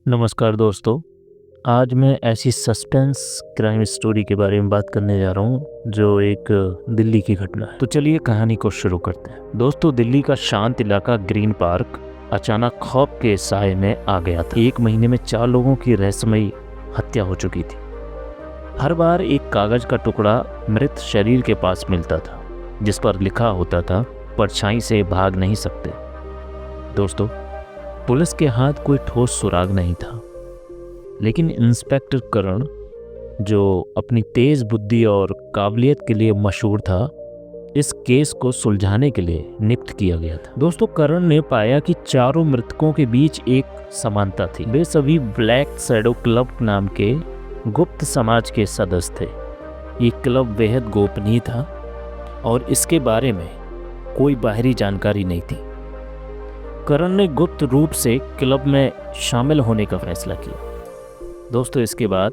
नमस्कार दोस्तों। आज मैं ऐसी सस्पेंस क्राइम स्टोरी के बारे में बात करने जा रहा हूँ जो एक दिल्ली की घटना है। तो चलिए कहानी को शुरू करते हैं। दोस्तों, दिल्ली का शांत इलाका ग्रीन पार्क अचानक खौफ के साए में आ गया था। 1 महीने में 4 लोगों की रहस्यमयी हत्या हो चुकी थी। हर बार एक कागज का टुकड़ा मृत शरीर के पास मिलता था जिस पर लिखा होता था, परछाई से भाग नहीं सकते। दोस्तों, पुलिस के हाथ कोई ठोस सुराग नहीं था, लेकिन इंस्पेक्टर करण, जो अपनी तेज बुद्धि और काबिलियत के लिए मशहूर था, इस केस को सुलझाने के लिए नियुक्त किया गया था। दोस्तों, करण ने पाया कि चारों मृतकों के बीच एक समानता थी। वे सभी ब्लैक शैडो क्लब नाम के गुप्त समाज के सदस्य थे। ये क्लब बेहद गोपनीय था और इसके बारे में कोई बाहरी जानकारी नहीं थी। करण ने गुप्त रूप से क्लब में शामिल होने का फैसला किया। दोस्तों, इसके बाद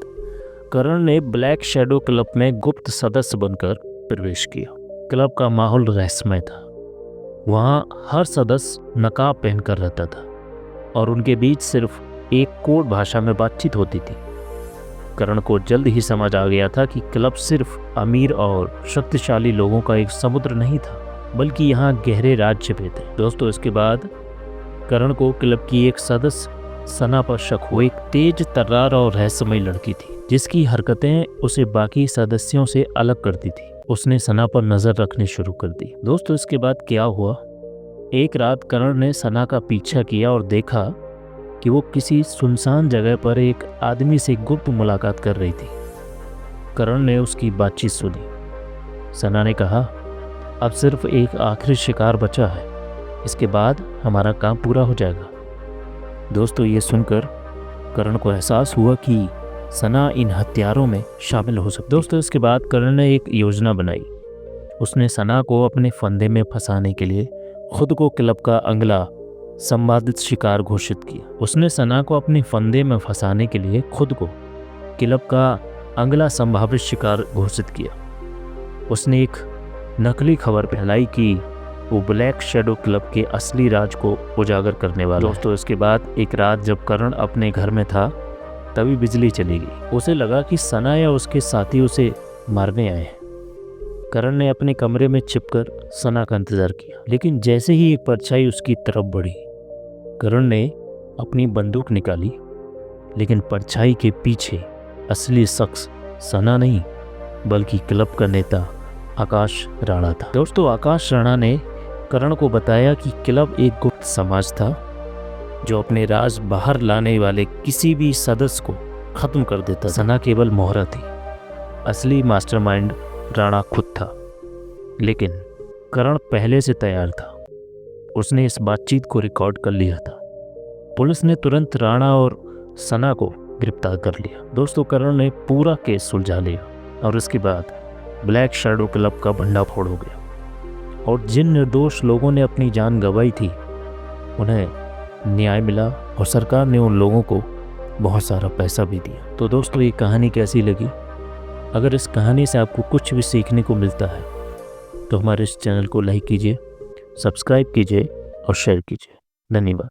करण ने ब्लैक शैडो क्लब में गुप्त सदस्य बनकर प्रवेश किया। क्लब का माहौल रहस्यमय था। वहाँ हर सदस्य नकाब पहनकर रहता था और उनके बीच सिर्फ एक कोड भाषा में बातचीत होती थी। करण को जल्द ही समझ आ गया था कि क्लब सिर्फ अमीर और शक्तिशाली लोगों का एक समुद्र नहीं था, बल्कि यहाँ गहरे राज छिपे थे। दोस्तों, इसके बाद करण को क्लब की एक सदस्य सना पर शक हुआ। एक तेज तर्रार और रहस्यमयी लड़की थी जिसकी हरकतें उसे बाकी सदस्यों से अलग करती थी। उसने सना पर नजर रखनी शुरू कर दी। दोस्तों, इसके बाद क्या हुआ? एक रात करण ने सना का पीछा किया और देखा कि वो किसी सुनसान जगह पर एक आदमी से गुप्त मुलाकात कर रही थी। करण ने उसकी बातचीत सुनी। सना ने कहा, अब सिर्फ एक आखिरी शिकार बचा है, इसके बाद हमारा काम पूरा हो जाएगा। दोस्तों, ये सुनकर करण को एहसास हुआ कि सना इन हत्यारों में शामिल हो सकती। दोस्तों, इसके बाद करण ने एक योजना बनाई। उसने सना को अपने फंदे में फंसाने के लिए खुद को क्लब का अगला संभावित शिकार घोषित किया। उसने सना को अपने फंदे में फंसाने के लिए खुद को क्लब का अगला संभावित शिकार घोषित किया। उसने एक नकली खबर फैलाई कि वो ब्लैक शैडो क्लब के असली राज को उजागर करने वाला। दोस्तों, इसके बाद एक रात जब करण अपने घर में था, तभी बिजली चली गई। उसे लगा कि सना या उसके साथी उसे मारने आए हैं। करण ने अपने कमरे में छिपकर सना का इंतजार किया, लेकिन जैसे ही एक परछाई उसकी तरफ बढ़ी, करण ने अपनी बंदूक निकाली। लेकिन परछाई के पीछे असली शख्स सना नहीं, बल्कि क्लब का नेता आकाश राणा था। दोस्तों, आकाश राणा ने करण को बताया कि क्लब एक गुप्त समाज था जो अपने राज बाहर लाने वाले किसी भी सदस्य को खत्म कर देता। सना केवल मोहरा थी, असली मास्टरमाइंड राणा खुद था। लेकिन करण पहले से तैयार था। उसने इस बातचीत को रिकॉर्ड कर लिया था। पुलिस ने तुरंत राणा और सना को गिरफ्तार कर लिया। दोस्तों, करण ने पूरा केस सुलझा लिया और इसके बाद ब्लैक शैडो क्लब का भंडाफोड़ हो गया और जिन निर्दोष लोगों ने अपनी जान गंवाई थी, उन्हें न्याय मिला और सरकार ने उन लोगों को बहुत सारा पैसा भी दिया। तो दोस्तों, ये कहानी कैसी लगी? अगर इस कहानी से आपको कुछ भी सीखने को मिलता है तो हमारे इस चैनल को लाइक कीजिए, सब्सक्राइब कीजिए और शेयर कीजिए। धन्यवाद।